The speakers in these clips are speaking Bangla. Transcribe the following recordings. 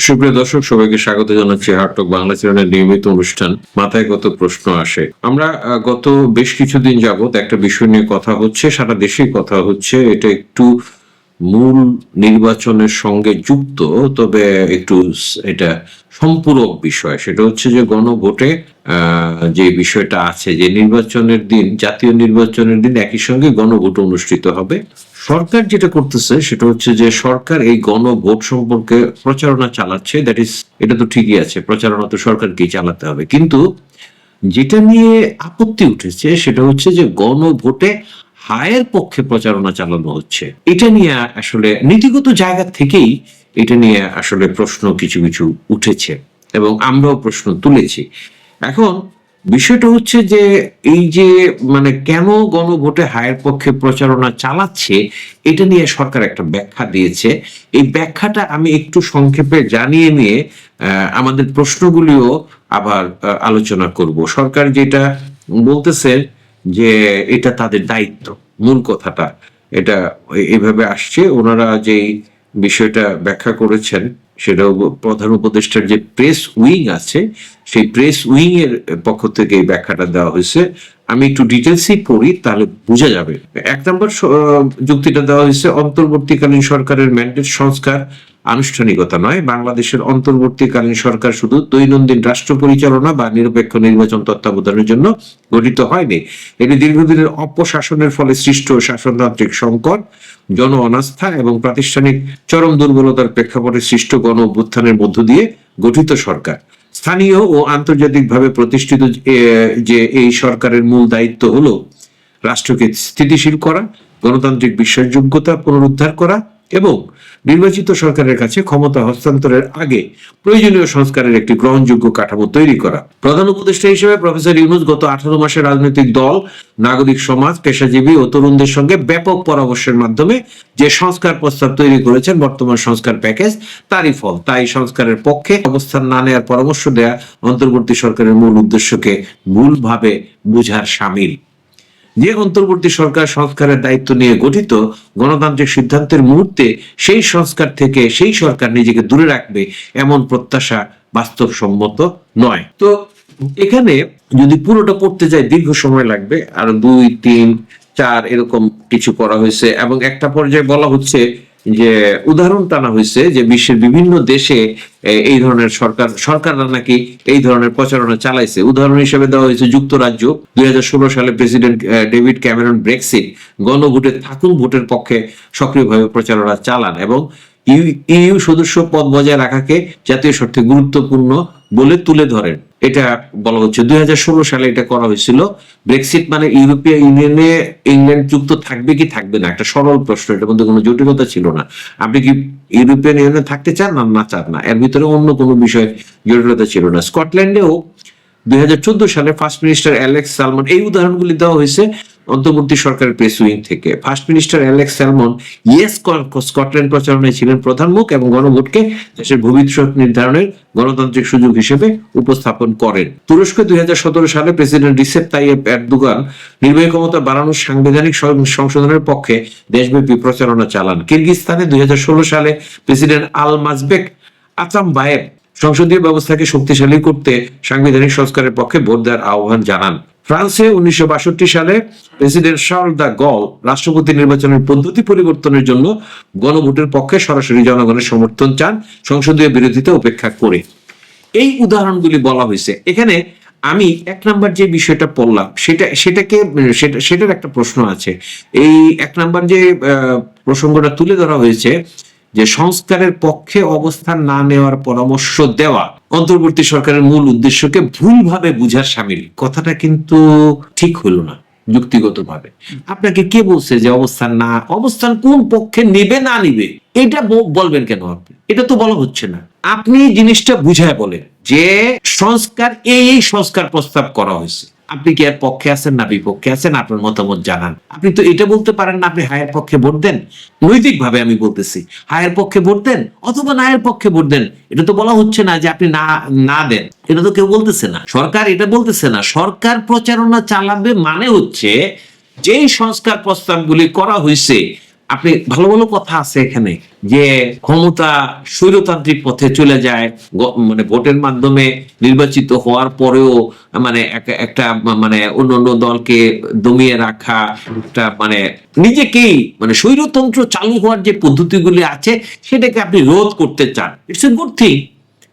সুপ্রিয় দর্শক, সবাইকে স্বাগত জানাচ্ছি হার্টক বাংলা চ্যানেলের নিয়মিত অনুষ্ঠান মাথায় কত প্রশ্ন আসে। আমরা গত বেশ কিছুদিন যাবত একটা বিষয় নিয়ে কথা হচ্ছে, সারা দেশেই কথা হচ্ছে। এটা একটু মূল নির্বাচনের সঙ্গে যুক্ত, তবে একটু এটা সম্পূরক বিষয়। সেটা হচ্ছে যে গণভোটে যে বিষয়টা আছে, যে নির্বাচনের দিন, জাতীয় নির্বাচনের দিন একই সঙ্গে গণভোট অনুষ্ঠিত হবে। সরকার যেটা করতেছে সেটা হচ্ছে যে সরকার এই গণভোট সম্পর্কে প্রচারণা চালাচ্ছে। দ্যাট ইজ, এটা তো ঠিকই আছে, প্রচারণা তো সরকারকেই চালাতে হবে, কিন্তু যেটা নিয়ে আপত্তি উঠেছে সেটা হচ্ছে যে গণভোটে হায়ের পক্ষে প্রচারণা চালানো হচ্ছে। এটা নিয়ে আসলে নীতিগত জায়গা থেকেই এটা নিয়ে আসলে প্রশ্ন কিছু কিছু উঠেছে এবং আমরাও প্রশ্ন তুলেছি। এখন বিষয়টা হচ্ছে যে এই যে কেন গণভোটে হায়ের পক্ষে প্রচারণা চালাচ্ছে, এটা নিয়ে সরকার একটা ব্যাখ্যা দিয়েছে। এই ব্যাখ্যাটা আমি একটু সংক্ষেপে জানিয়ে নিয়ে আমাদের প্রশ্নগুলিও আবার আলোচনা করব। সরকার যেটা বলতেছে যে এটা তাদের দায়িত্ব, মূল কথাটা এটা এইভাবে আসছে। ওনারা যেই বিষয়টা ব্যাখ্যা করেছেন সেটা প্রধান উপদেষ্টার যে প্রেস উইং আছে, সেই প্রেস উইং এর পক্ষ থেকে এই ব্যাখ্যাটা দেওয়া হয়েছে। আমি একটু ডিটেলসই পড়ি, তাহলে বোঝা যাবে। এক নম্বর যুক্তিটা দেওয়া হয়েছে, অন্তর্বর্তীকালীন সরকারের ম্যান্ডেট সংস্কার আনুষ্ঠানিকতা নয়। বাংলাদেশের অন্তর্বর্তীকালীন সরকার শুধু দৈনন্দিন রাষ্ট্র পরিচালনা বা নিরপেক্ষ নির্বাচন তত্ত্বাবধানের জন্য গঠিত হয়নি। এটি দীর্ঘদিনের অপশাসনের ফলে সৃষ্ট শাসনতান্ত্রিক সংকট, জন অনাস্থা এবং প্রাতিষ্ঠানিক চরম দুর্বলতার প্রেক্ষাপটে সৃষ্ট গণ অভ্যুত্থানের মধ্য দিয়ে গঠিত সরকার। স্থানীয় ও আন্তর্জাতিকভাবে প্রতিষ্ঠিত যে এই সরকারের মূল দায়িত্ব হলো রাষ্ট্রকে স্থিতিশীল করা, গণতান্ত্রিক বিশ্বাসযোগ্যতা পুনরুদ্ধার করা এবং নির্বাচিত সরকারের কাছে ক্ষমতা হস্তান্তরের আগে প্রয়োজনীয় সংস্কারের একটি গ্রহণযোগ্য কাঠামো তৈরি করা। প্রধান উপদেষ্টা হিসেবে প্রফেসর ইউনূস গত 18 মাসে রাজনৈতিক দল, নাগরিক সমাজ, পেশাজীবী ও তরুণদের সঙ্গে ব্যাপক পরামর্শের মাধ্যমে যে সংস্কার প্রস্তাব তৈরি করেছেন, বর্তমান সংস্কার প্যাকেজ তারই ফল। তাই সংস্কারের পক্ষে অবস্থান না নেওয়ার পরামর্শ দেয়া অন্তর্বর্তী সরকারের মূল উদ্দেশ্যকে ভুলভাবে বুঝার শামিল। যে অন্তর্বর্তী সরকার সংস্কারের দায়িত্ব নিয়ে গঠিত, গণতান্ত্রিক সিদ্ধান্তের মুহূর্তে সেই সংস্কার থেকে সেই সরকার নিজেকে দূরে রাখবে, এমন প্রত্যাশা বাস্তবসম্মত নয়। তো এখানে যদি পুরোটা পড়তে যাই দীর্ঘ সময় লাগবে, আর 2, 3, 4 এরকম কিছু করা হয়েছে এবং একটা পর্যায়ে বলা হচ্ছে যে উদাহরণ টানা হয়েছে যে বিশ্বের বিভিন্ন দেশে এই ধরনের সরকাররা নাকি এই ধরনের প্রচারণা চালাইছে। উদাহরণ হিসেবে দেওয়া হয়েছে যুক্তরাজ্য। 2016 সালে প্রেসিডেন্ট ডেভিড ক্যামেরন ব্রেক্সিট গণভোটে থাকুন ভোটের পক্ষে সক্রিয়ভাবে প্রচারণা চালান এবং ইইউ সদস্য পদ বজায় রাখাকে জাতীয় স্বার্থে গুরুত্বপূর্ণ বলে তুলে ধরেন। এটা বলা হচ্ছে 2016 সালে এটা করা হয়েছিল। ব্রেক্সিট মানে ইউরোপীয় ইউনিয়নে ইংল্যান্ড যুক্ত থাকবে কি থাকবে না, একটা সরল প্রশ্ন, এটার মধ্যে কোনো জটিলতা ছিল না। আপনি কি ইউরোপিয়ান ইউনিয়নে থাকতে চান না চান না, এর ভিতরে অন্য কোনো বিষয় জটিলতা ছিল না। স্কটল্যান্ডেও 2014 সালে ফার্স্ট মিনিস্টার অ্যালেক্স সালমন, এই উদাহরণগুলি দেওয়া হয়েছে অন্তর্বর্তী সরকারের প্রেস উইং থেকে। First minister Alex salmon Scotland প্রচারণায় ছিলেন প্রধান মুখ এবং গণভোটকে দেশের ভবিষ্যৎ নির্ধারণের গণতান্ত্রিক সুযোগ হিসেবে উপস্থাপন করেন। তুরস্কে 2017 সালে প্রেসিডেন্ট রিসেপ তাইয়েপ এরদোগান নির্বাহী ক্ষমতা বাড়ানোর সাংবিধানিক সংশোধনের পক্ষে দেশব্যাপী প্রচারণা চালান। কিরগিজস্তানে 2016 সালে প্রেসিডেন্ট আলমাজবেক আতামবায়েভ সংসদীয় ব্যবস্থাকে শক্তিশালী করতে সাংবিধানিক সংস্কারের পক্ষে ভোট দেওয়ার আহ্বান জানান। ফ্রান্সে 1962 সালে প্রেসিডেন্ট শার্ল দা গল রাষ্ট্রপতি নির্বাচনের পদ্ধতি পরিবর্তনের জন্য গণভোটের পক্ষে সরাসরি জনগণের সমর্থন চান, সংসদীয় বিরোধিতা উপেক্ষা করে। এই উদাহরণগুলি বলা হয়েছে। এখানে আমি 1 নাম্বার যে বিষয়টা পড়লাম সেটার একটা প্রশ্ন আছে। এই 1 নাম্বার যে প্রসঙ্গটা তুলে ধরা হয়েছে যে সংস্কারের পক্ষে অবস্থান না নেওয়ার পরামর্শ দেওয়া অন্তর্বর্তী সরকারের মূল উদ্দেশ্যকে ভুলভাবে বুঝার শামিল, কথাটা কিন্তু ঠিক হলো না যুক্তিগতভাবে। আপনাকে কে বলছে যে অবস্থান কোন পক্ষে নেবে না নিবে এটা বলবেন কেন আপনি? এটা তো বলা হচ্ছে না। আপনি জিনিসটা বুঝায় বলেন যে সংস্কার এই সংস্কার প্রস্তাব করা হয়েছে, আপনি কি এর পক্ষে আছেন না বিপক্ষে আছেন, আপনার মতামত জানান। আপনি তো এটা বলতে পারেন না আপনি হায়ের পক্ষে ভোট দেন, নৈতিকভাবে আমি বলতেছি হায়ের পক্ষে ভোট দেন অথবা নায়ের পক্ষে ভোট দেন। এটা তো বলা হচ্ছে না যে আপনি না দেন, এটা তো কেউ বলতেছে না, সরকার এটা বলতেছে না। সরকার প্রচারণা চালাবে মানে হচ্ছে যেই সংস্কার প্রস্তাবগুলি করা হয়েছে আপনি ভালো ভালো কথা আছে এখানে যে ক্ষমতা স্বৈরতান্ত্রিক পথে চলে যায়, মানে ভোটের মাধ্যমে নির্বাচিত হওয়ার পরেও মানে একটা মানে অন্য অন্য দলকে দমিয়ে রাখা, একটা মানে নিজেকেই মানে স্বৈরতন্ত্র চালু হওয়ার যে পদ্ধতিগুলি আছে সেটাকে আপনি রোধ করতে চান। It's a good thing.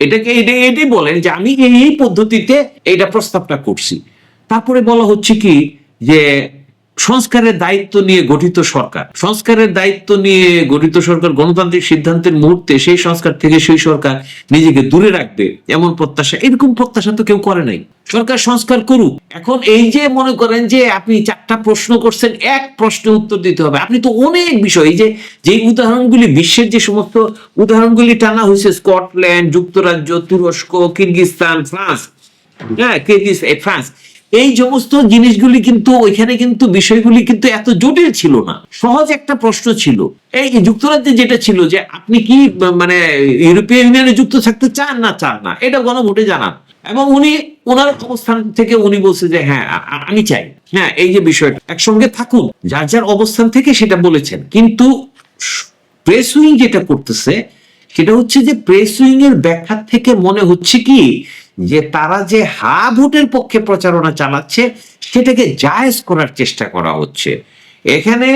এটাই বলেন যে আমি এই পদ্ধতিতে এইটা প্রস্তাবটা করছি। তারপরে বলা হচ্ছে কি যে সংস্কারের দায়িত্ব নিয়ে গঠিত সরকার, সংস্কারের দায়িত্ব নিয়ে গঠিত সরকার গণতান্ত্রিক সিদ্ধান্তের মুহূর্তে সেই সংস্কার থেকে সেই সরকার নিজেকে দূরে রাখবে এমন প্রত্যাশা, এরকম প্রত্যাশা তো কেউ করে নাই। সরকার সংস্কার করুক। এখন এই যে মনে করেন যে আপনি 4টা প্রশ্ন করছেন, এক প্রশ্নের উত্তর দিতে হবে, আপনি তো অনেক বিষয়, এই যে উদাহরণগুলি, বিশ্বের যে সমস্ত উদাহরণগুলি টানা হয়েছে, স্কটল্যান্ড, যুক্তরাজ্য, তুরস্ক, কিরগিজস্তান, ফ্রান্স, হ্যাঁ ফ্রান্স, এই সমস্ত জিনিসগুলি কিন্তু ওইখানে কিন্তু বিষয়গুলি কিন্তু এত জটিল ছিল না, সহজ একটা প্রশ্ন ছিল। এই যুক্তরাজ্যে যেটা ছিল যে আপনি কি মানে ইউরোপীয় ইউনিয়নে যুক্ত থাকতে চান না, এটা গণভোটে জানান, এবং উনি ওনার অবস্থান থেকে উনি বলছে যে হ্যাঁ আমি চাই, হ্যাঁ এই যে বিষয়টা একসঙ্গে থাকুন, যার যার অবস্থান থেকে সেটা বলেছেন। কিন্তু প্রেস উইং যেটা করতেছে সেটা হচ্ছে যে প্রেস উইং এর ব্যাখ্যা থেকে মনে হচ্ছে কি যে তারা যে হা ভোটের পক্ষে প্রচারণা চালাচ্ছে সেটাকে জায়েজ করার চেষ্টা করা হচ্ছে। এখানে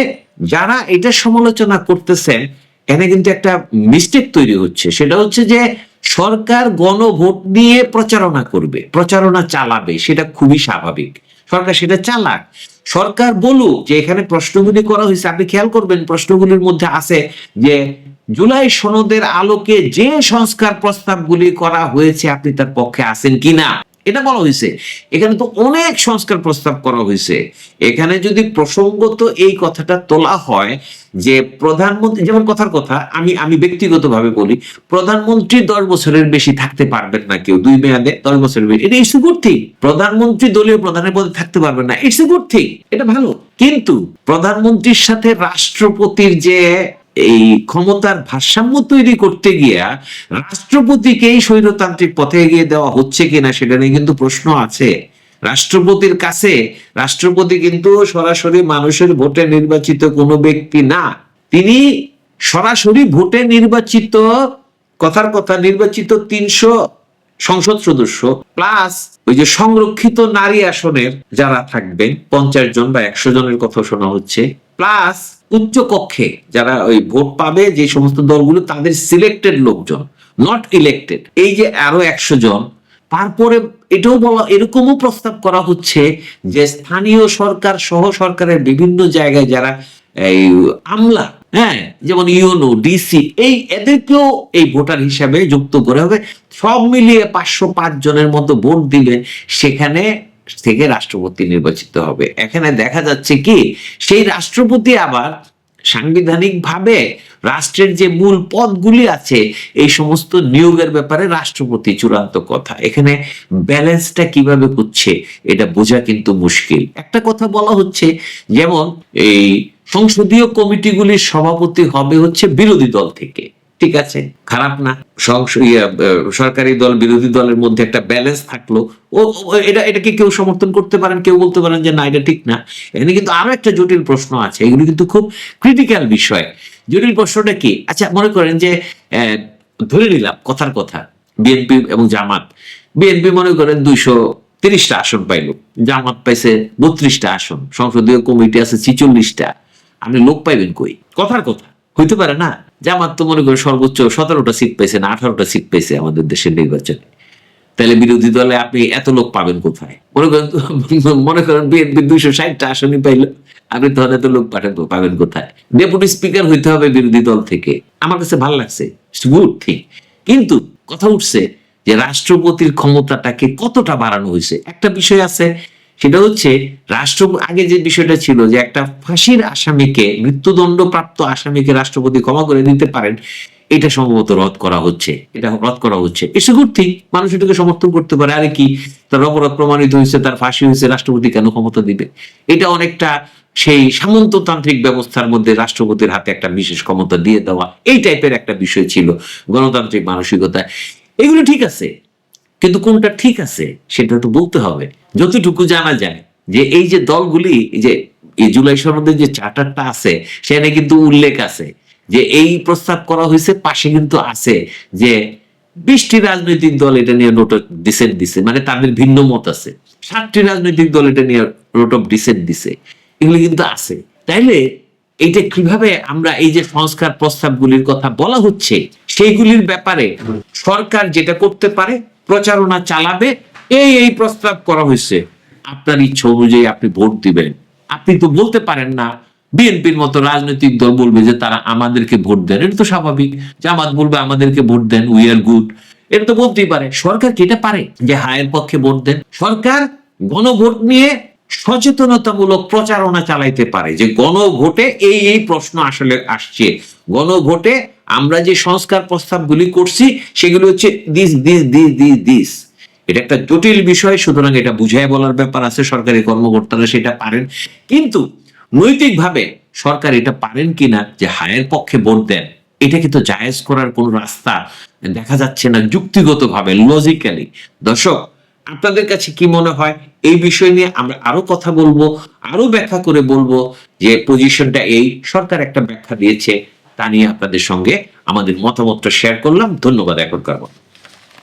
যারা এটা সমালোচনা করতেছেন এখানে কিন্তু একটা মিস্টেক তৈরি হচ্ছে, সেটা হচ্ছে যে সরকার গণভোট নিয়ে প্রচারণা করবে, প্রচারণা চালাবে, সেটা খুবই স্বাভাবিক, সরকার সেটা চালাক। সরকার বলুক যে এখানে প্রশ্নগুলি করা হয়েছে, আপনি খেয়াল করবেন প্রশ্নগুলির মধ্যে আছে যে জুলাই সনদের আলোকে যে সংস্কার প্রস্তাবগুলি করা হয়েছে আপনি তার পক্ষে আছেন কিনা, এটা বলা হয়েছে। এখানে তো অনেক সংস্কার প্রস্তাব করা হয়েছে। এখানে যদি প্রসঙ্গত এই কথাটা তোলা হয় যে প্রধানমন্ত্রী, যেমন কথার কথা আমি ব্যক্তিগতভাবে বলি, প্রধানমন্ত্রী 10 বছরের বেশি থাকতে পারবেন না, কেউ 2 মেয়াদে 10 বছরের বেশি, এটা ইটস এ গুড থিং। প্রধানমন্ত্রী দলীয় প্রধানের পদে থাকতে পারবেন না, ইটস এ গুড থিং, এটা ভালো। কিন্তু প্রধানমন্ত্রীর সাথে রাষ্ট্রপতির যে এই ক্ষমতার ভারসাম্য তৈরি করতে গিয়া রাষ্ট্রপতিকেই স্বৈরতান্ত্রিক পথে এগিয়ে দেওয়া হচ্ছে কিনা সেটা নিয়ে কিন্তু প্রশ্ন আছে। রাষ্ট্রপতির কাছে, রাষ্ট্রপতি কিন্তু সরাসরি মানুষের ভোটে নির্বাচিত কোনো ব্যক্তি না, তিনি সরাসরি ভোটে নির্বাচিত, কথার কথা নির্বাচিত 300 সংসদ সদস্য প্লাস ওই যে সংরক্ষিত নারী আসনের যারা থাকবেন 50 জন বা 100 জনের কথা শোনা হচ্ছে, প্লাস উচ্চ কক্ষে যারা ওই ভোট পাবে যে সমস্ত দলগুলো, তাদের সিলেক্টেড লোকজন, নট ইলেক্টেড, এই যে আরো 100 জন। তারপরে এটাও বলা, এরকমও প্রস্তাব করা হচ্ছে যে স্থানীয় সরকার সহ সরকারের বিভিন্ন জায়গায় যারা এই আমলা, হ্যাঁ যেমন ইউনো, ডিসি, এই এদেরকেও এই ভোটার হিসাবে যুক্ত করে হবে। সব মিলিয়ে 505 জনের মতো ভোট দিবে, সেখানে থেকে রাষ্ট্রপতি নির্বাচিত হবে। এখানে দেখা যাচ্ছে কি সেই রাষ্ট্রপতি আবার সাংবিধানিকভাবে রাষ্ট্রের যে মূল পদগুলি আছে এই সমস্ত নিয়োগের ব্যাপারে রাষ্ট্রপতি চূড়ান্ত কথা। এখানে ব্যালেন্সটা কিভাবে করছে এটা বোঝা কিন্তু মুশকিল। একটা কথা বলা হচ্ছে যেমন এই সংসদীয় কমিটিগুলির সভাপতি হবে হচ্ছে বিরোধী দল থেকে, ঠিক আছে, খারাপ না। সরকারি দল বিরোধী দলের মধ্যে একটা ব্যালেন্স থাকলো, এটাকে কেউ সমর্থন করতে পারেন, কেউ বলতে পারেন যে না এটা ঠিক না। এখানে কিন্তু আরো একটা জটিল প্রশ্ন আছে, এগুলো কিন্তু খুব ক্রিটিক্যাল বিষয়। জটিল প্রশ্নটা কি, আচ্ছা মনে করেন যে ধরে নিলাম কথার কথা বিএনপি এবং জামাত, বিএনপি মনে করেন 230টা আসন পাইলো, জামাত পাইছে 32টা আসন, সংসদীয় কমিটি আছে 46টা, আপনি লোক পাইবেন কই? কথার কথা হইতে পারে না। জামাত তো মনে করেন সর্বোচ্চ 17টা সিট পাইছে না 18টা সিট পাইছে আমাদের দেশের নির্বাচনে, তাহলে বিরোধী দলে আপনি এত লোক পাবেন কোথায়? মনে করেন বিএনপি 260টা আসনই পাইলো, আপনি তখন এত লোক পাবেন কোথায়? ডেপুটি স্পিকার হইতে হবে বিরোধী দল থেকে। আমার কাছে ভালো লাগছে, গুড থিং। কিন্তু কথা উঠছে যে রাষ্ট্রপতির ক্ষমতাটাকে কতটা বাড়ানো হয়েছে। একটা বিষয় আছে, সেটা হচ্ছে আগে যে বিষয়টা ছিল যে একটা ফাঁসির আসামিকে, মৃত্যুদণ্ড প্রাপ্ত আসামিকে রাষ্ট্রপতি ক্ষমা করে দিতে পারেন, এটা সম্ভবত রদ করা হচ্ছে, ইটস এ গুড থিং। মানুষ এটাকে সমর্থন করতে পারে, আরে কি তার অপরাধ প্রমাণিত হয়েছে, তার ফাঁসি হয়েছে, রাষ্ট্রপতি কেন ক্ষমতা দিবে? এটা অনেকটা সেই সামন্ততান্ত্রিক ব্যবস্থার মধ্যে রাষ্ট্রপতির হাতে একটা বিশেষ ক্ষমতা দিয়ে দেওয়া, এই টাইপের একটা বিষয় ছিল গণতান্ত্রিক মানসিকতা। এগুলো ঠিক আছে, কিন্তু কোনটা ঠিক আছে সেটা তো বলতে হবে। যতটুকু জানা যায় যে এই যে দলগুলি, যে এই জুলাই সনদের যে চার্টারটা আছে সেখানে কিন্তু উল্লেখ আছে যে এই প্রস্তাব করা হয়েছে, পাশে কিন্তু আছে যে 20টি রাজনৈতিক দল এটা নিয়ে নোট অফ ডিসেন্ট দিছে, মানে তাদের ভিন্ন মত আছে। 7টি রাজনৈতিক দল এটা নিয়ে নোট অফ ডিসেন্ট দিছে, এগুলো কিন্তু আছে। তাইলে এইটা কিভাবে আমরা এই যে সংস্কার প্রস্তাবগুলির কথা বলা হচ্ছে সেইগুলির ব্যাপারে সরকার যেটা করতে পারে, প্রচারণা চালাবে, এই প্রস্তাব করা হয়েছে, আপনার ইচ্ছা অনুযায়ী আপনি ভোট দিবেন। আপনি তো বলতে পারেন না বিএনপির মতো রাজনৈতিক দল বলবে যে তারা আমাদেরকে ভোট দেন, এটা তো স্বাভাবিক। জামাত বলবে আমাদেরকে ভোট দেন, উই আর গুড, এটা তো বলতেই পারে। সরকার কি এটা পারে যে হায়ের পক্ষে ভোট দেন? সরকার গণভোট নিয়ে সচেতনতামূলক প্রচারণা চালাইতে পারে যে গণভোটে এই প্রশ্ন আসলে আসছে, গণভোটে আমরা যে সংস্কার প্রস্তাবগুলি করছি সেগুলো হচ্ছে this this this this this. এটা একটা জটিল বিষয়, সুতরাং এটা বুঝাই বলার ব্যাপার আছে, সরকারি কর্মকর্তারা সেটা পারেন। কিন্তু নৈতিকভাবে সরকার এটা পারেন কিনা যে হায়ের পক্ষে ভোট দেন, এটাকে তো জায়েজ করার কোন রাস্তা দেখা যাচ্ছে না যুক্তিগতভাবে, লজিক্যালি। দর্শক, আপনাদের কাছে কি মনে হয় এই বিষয় নিয়ে আমরা আরো কথা বলবো, আরো ব্যাখ্যা করে বলবো যে পজিশনটা এই, সরকার একটা ব্যাখ্যা দিয়েছে, তা নিয়ে আপনাদের সঙ্গে আমাদের মতামতটা শেয়ার করলাম। ধন্যবাদ এখনকার মতো।